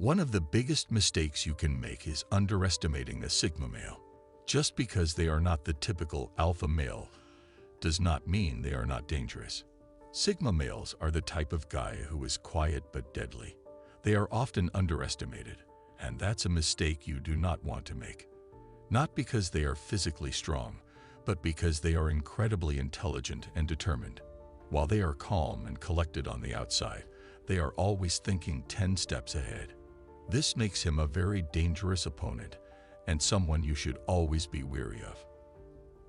One of the biggest mistakes you can make is underestimating a Sigma male. Just because they are not the typical alpha male does not mean they are not dangerous. Sigma males are the type of guy who is quiet but deadly. They are often underestimated, and that's a mistake you do not want to make. Not because they are physically strong, but because they are incredibly intelligent and determined. While they are calm and collected on the outside, they are always thinking 10 steps ahead. This makes him a very dangerous opponent and someone you should always be wary of.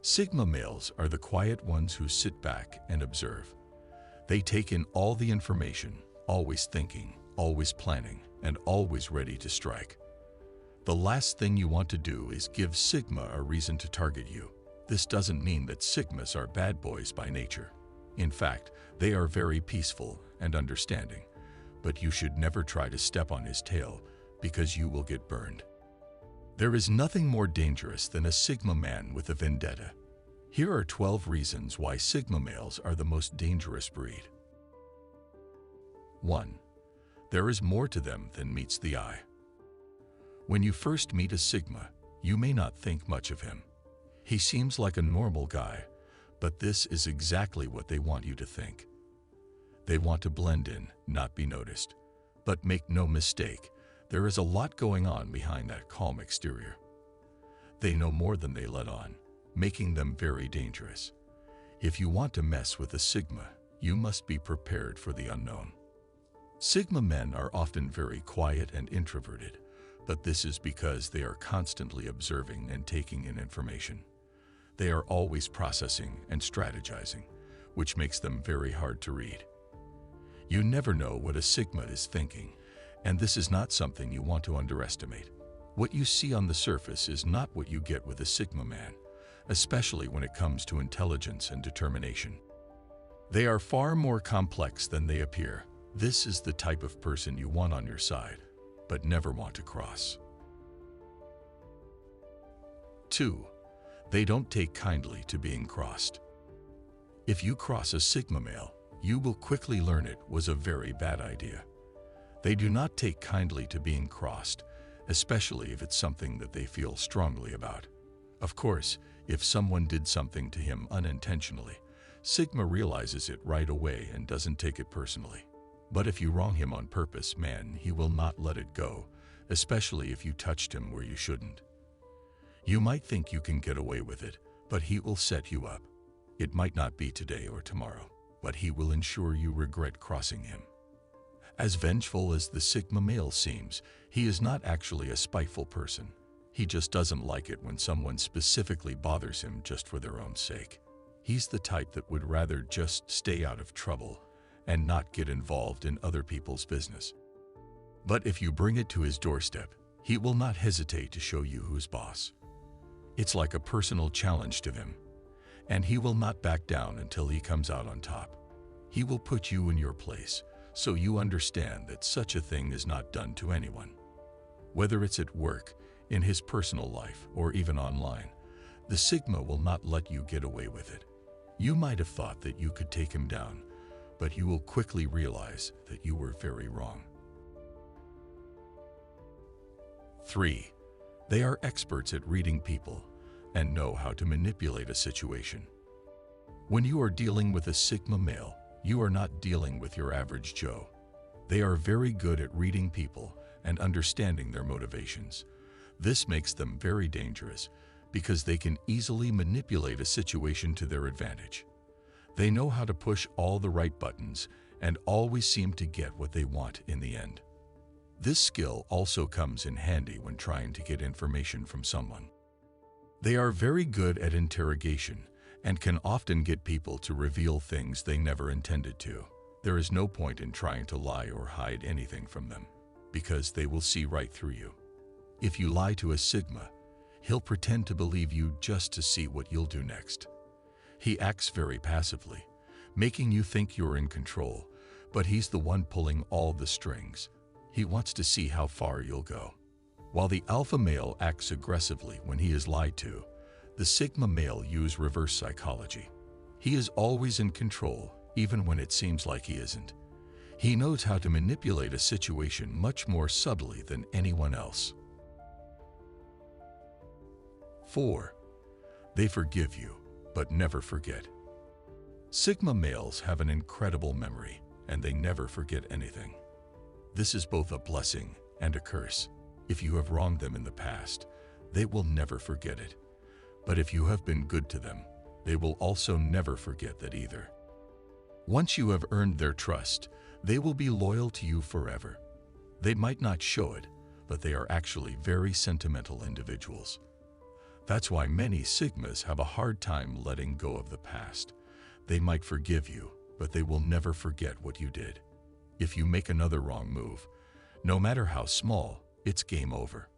Sigma males are the quiet ones who sit back and observe. They take in all the information, always thinking, always planning, and always ready to strike. The last thing you want to do is give Sigma a reason to target you. This doesn't mean that Sigmas are bad boys by nature. In fact, they are very peaceful and understanding, but you should never try to step on his tail because you will get burned. There is nothing more dangerous than a Sigma man with a vendetta. Here are 12 reasons why Sigma males are the most dangerous breed. 1. There is more to them than meets the eye. When you first meet a Sigma, you may not think much of him. He seems like a normal guy, but this is exactly what they want you to think. They want to blend in, not be noticed. But make no mistake, there is a lot going on behind that calm exterior. They know more than they let on, making them very dangerous. If you want to mess with a Sigma, you must be prepared for the unknown. Sigma men are often very quiet and introverted, but this is because they are constantly observing and taking in information. They are always processing and strategizing, which makes them very hard to read. You never know what a Sigma is thinking, and this is not something you want to underestimate. What you see on the surface is not what you get with a Sigma man, especially when it comes to intelligence and determination. They are far more complex than they appear. This is the type of person you want on your side, but never want to cross. 2. They don't take kindly to being crossed. If you cross a Sigma male, you will quickly learn it was a very bad idea. They do not take kindly to being crossed, especially if it's something that they feel strongly about. Of course, if someone did something to him unintentionally, Sigma realizes it right away and doesn't take it personally. But if you wrong him on purpose, man, he will not let it go, especially if you touched him where you shouldn't. You might think you can get away with it, but he will set you up. It might not be today or tomorrow, but he will ensure you regret crossing him. As vengeful as the Sigma male seems, he is not actually a spiteful person. He just doesn't like it when someone specifically bothers him just for their own sake. He's the type that would rather just stay out of trouble and not get involved in other people's business. But if you bring it to his doorstep, he will not hesitate to show you who's boss. It's like a personal challenge to him, and he will not back down until he comes out on top. He will put you in your place, so you understand that such a thing is not done to anyone. Whether it's at work, in his personal life, or even online, the Sigma will not let you get away with it. You might have thought that you could take him down, but you will quickly realize that you were very wrong. 3. They are experts at reading people and know how to manipulate a situation. When you are dealing with a Sigma male, you are not dealing with your average Joe. They are very good at reading people and understanding their motivations. This makes them very dangerous because they can easily manipulate a situation to their advantage. They know how to push all the right buttons and always seem to get what they want in the end. This skill also comes in handy when trying to get information from someone. They are very good at interrogation and can often get people to reveal things they never intended to. There is no point in trying to lie or hide anything from them, because they will see right through you. If you lie to a Sigma, he'll pretend to believe you just to see what you'll do next. He acts very passively, making you think you're in control, but he's the one pulling all the strings. He wants to see how far you'll go. While the alpha male acts aggressively when he is lied to, the Sigma male uses reverse psychology. He is always in control, even when it seems like he isn't. He knows how to manipulate a situation much more subtly than anyone else. 4. They forgive you, but never forget. Sigma males have an incredible memory, and they never forget anything. This is both a blessing and a curse. If you have wronged them in the past, they will never forget it. But if you have been good to them, they will also never forget that either. Once you have earned their trust, they will be loyal to you forever. They might not show it, but they are actually very sentimental individuals. That's why many Sigmas have a hard time letting go of the past. They might forgive you, but they will never forget what you did. If you make another wrong move, no matter how small, it's game over.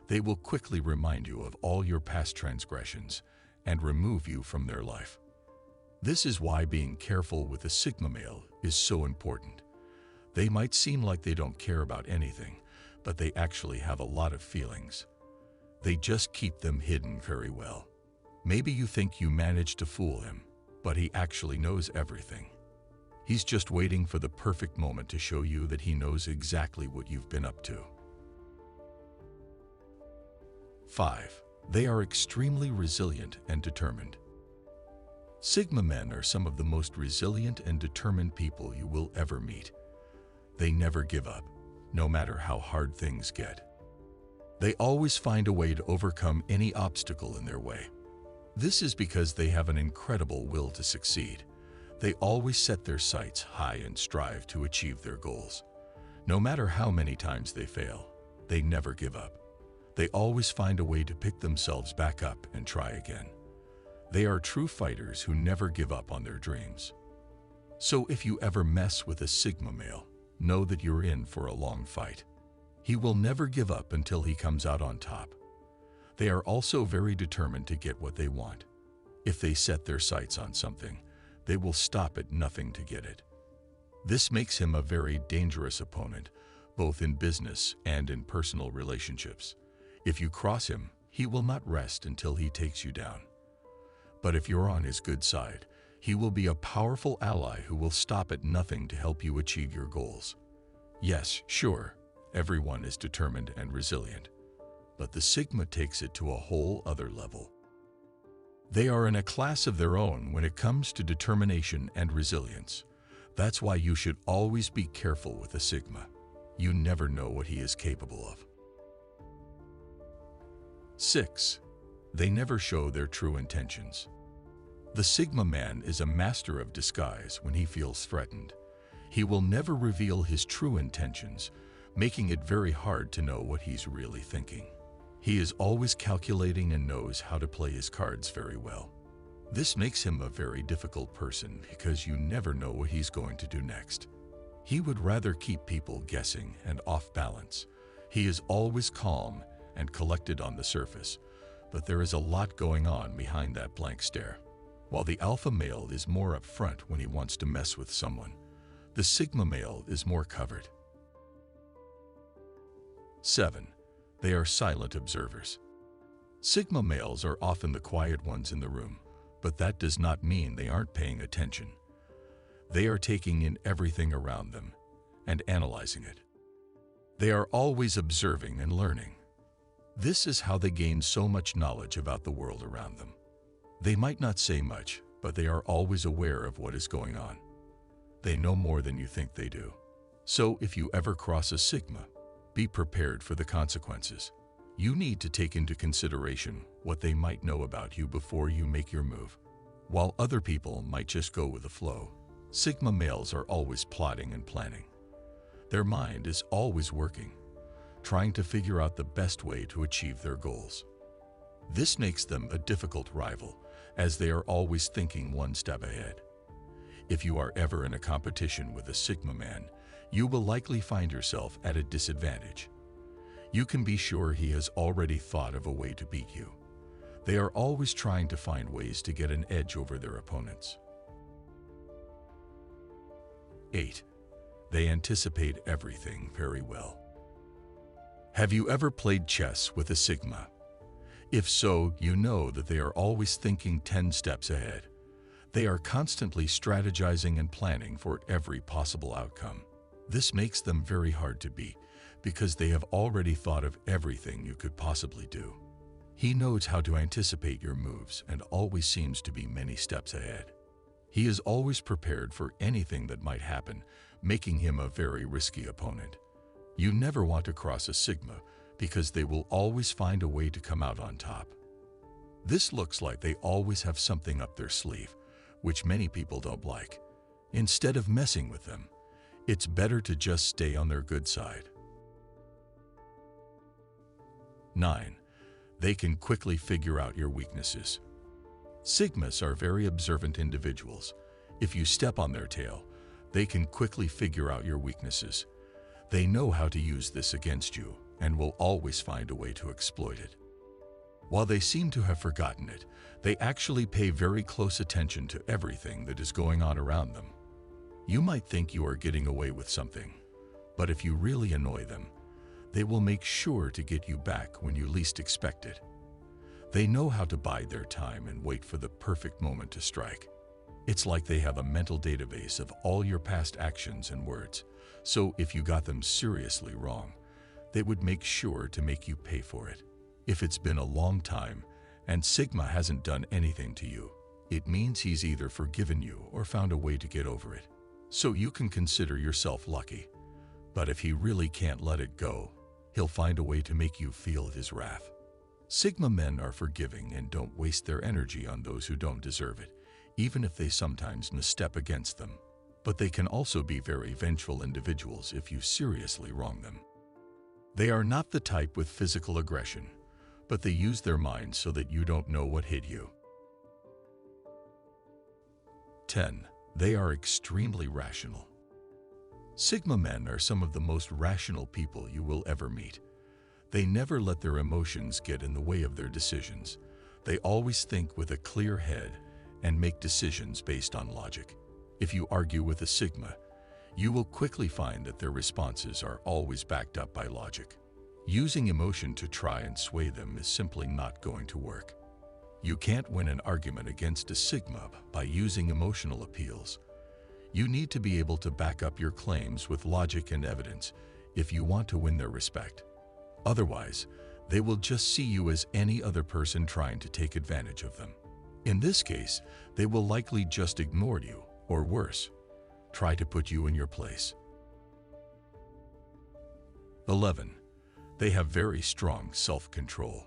They will quickly remind you of all your past transgressions and remove you from their life. This is why being careful with a Sigma male is so important. They might seem like they don't care about anything, but they actually have a lot of feelings. They just keep them hidden very well. Maybe you think you managed to fool him, but he actually knows everything. He's just waiting for the perfect moment to show you that he knows exactly what you've been up to. 5. They are extremely resilient and determined. Sigma men are some of the most resilient and determined people you will ever meet. They never give up, no matter how hard things get. They always find a way to overcome any obstacle in their way. This is because they have an incredible will to succeed. They always set their sights high and strive to achieve their goals. No matter how many times they fail, they never give up. They always find a way to pick themselves back up and try again. They are true fighters who never give up on their dreams. So if you ever mess with a Sigma male, know that you're in for a long fight. He will never give up until he comes out on top. They are also very determined to get what they want. If they set their sights on something, they will stop at nothing to get it. This makes him a very dangerous opponent, both in business and in personal relationships. If you cross him, he will not rest until he takes you down. But if you're on his good side, he will be a powerful ally who will stop at nothing to help you achieve your goals. Yes, sure, everyone is determined and resilient, but the Sigma takes it to a whole other level. They are in a class of their own when it comes to determination and resilience. That's why you should always be careful with a Sigma. You never know what he is capable of. 6. They never show their true intentions. The Sigma man is a master of disguise when he feels threatened. He will never reveal his true intentions, making it very hard to know what he's really thinking. He is always calculating and knows how to play his cards very well. This makes him a very difficult person because you never know what he's going to do next. He would rather keep people guessing and off balance. He is always calm and collected on the surface, but there is a lot going on behind that blank stare. While the alpha male is more upfront when he wants to mess with someone, the Sigma male is more covered. 7. They are silent observers. Sigma males are often the quiet ones in the room, but that does not mean they aren't paying attention. They are taking in everything around them and analyzing it. They are always observing and learning. This is how they gain so much knowledge about the world around them. They might not say much, but they are always aware of what is going on. They know more than you think they do. So if you ever cross a Sigma, be prepared for the consequences. You need to take into consideration what they might know about you before you make your move. While other people might just go with the flow, Sigma males are always plotting and planning. Their mind is always working, trying to figure out the best way to achieve their goals. This makes them a difficult rival, as they are always thinking one step ahead. If you are ever in a competition with a Sigma man, you will likely find yourself at a disadvantage. You can be sure he has already thought of a way to beat you. They are always trying to find ways to get an edge over their opponents. 8. They anticipate everything very well. Have you ever played chess with a Sigma? If so, you know that they are always thinking 10 steps ahead. They are constantly strategizing and planning for every possible outcome. This makes them very hard to beat because they have already thought of everything you could possibly do. He knows how to anticipate your moves and always seems to be many steps ahead. He is always prepared for anything that might happen, making him a very risky opponent. You never want to cross a Sigma because they will always find a way to come out on top. This looks like they always have something up their sleeve, which many people don't like. Instead of messing with them, it's better to just stay on their good side. 9. They can quickly figure out your weaknesses. Sigmas are very observant individuals. If you step on their tail, they can quickly figure out your weaknesses. They know how to use this against you and will always find a way to exploit it. While they seem to have forgotten it, they actually pay very close attention to everything that is going on around them. You might think you are getting away with something, but if you really annoy them, they will make sure to get you back when you least expect it. They know how to bide their time and wait for the perfect moment to strike. It's like they have a mental database of all your past actions and words, so if you got them seriously wrong, they would make sure to make you pay for it. If it's been a long time and Sigma hasn't done anything to you, it means he's either forgiven you or found a way to get over it. So you can consider yourself lucky. But if he really can't let it go, he'll find a way to make you feel his wrath. Sigma men are forgiving and don't waste their energy on those who don't deserve it, even if they sometimes misstep against them. But they can also be very vengeful individuals if you seriously wrong them. They are not the type with physical aggression, but they use their minds so that you don't know what hit you. 10. They are extremely rational. Sigma men are some of the most rational people you will ever meet. They never let their emotions get in the way of their decisions. They always think with a clear head and make decisions based on logic. If you argue with a Sigma, you will quickly find that their responses are always backed up by logic. Using emotion to try and sway them is simply not going to work. You can't win an argument against a Sigma by using emotional appeals. You need to be able to back up your claims with logic and evidence if you want to win their respect. Otherwise, they will just see you as any other person trying to take advantage of them. In this case, they will likely just ignore you, or worse, try to put you in your place. 11. They have very strong self-control.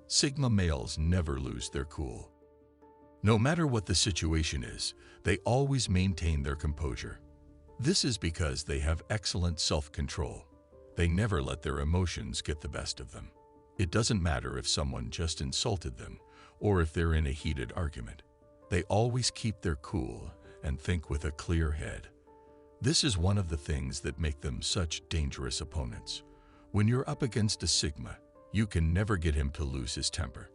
Sigma males never lose their cool. No matter what the situation is, they always maintain their composure. This is because they have excellent self-control. They never let their emotions get the best of them. It doesn't matter if someone just insulted them or if they're in a heated argument. They always keep their cool and think with a clear head. This is one of the things that make them such dangerous opponents. When you're up against a Sigma, you can never get him to lose his temper.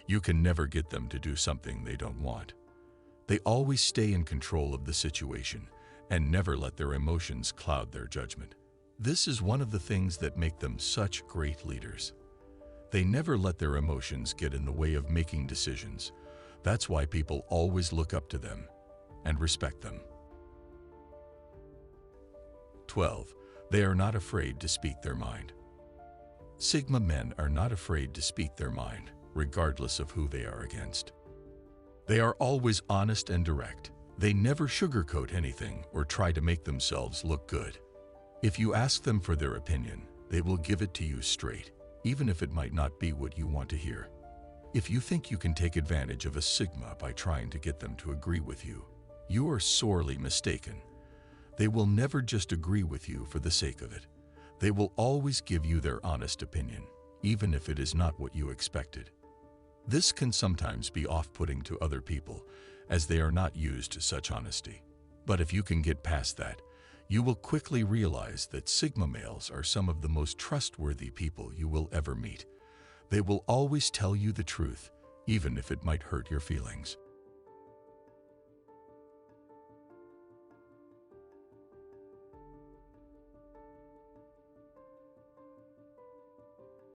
You can never get them to do something they don't want. They always stay in control of the situation and never let their emotions cloud their judgment. This is one of the things that make them such great leaders. They never let their emotions get in the way of making decisions. That's why people always look up to them and respect them. 12. They are not afraid to speak their mind. Sigma men are not afraid to speak their mind, regardless of who they are against. They are always honest and direct. They never sugarcoat anything or try to make themselves look good. If you ask them for their opinion, they will give it to you straight, even if it might not be what you want to hear. If you think you can take advantage of a Sigma by trying to get them to agree with you, you are sorely mistaken. They will never just agree with you for the sake of it. They will always give you their honest opinion, even if it is not what you expected. This can sometimes be off-putting to other people, as they are not used to such honesty. But if you can get past that, you will quickly realize that Sigma males are some of the most trustworthy people you will ever meet. They will always tell you the truth, even if it might hurt your feelings.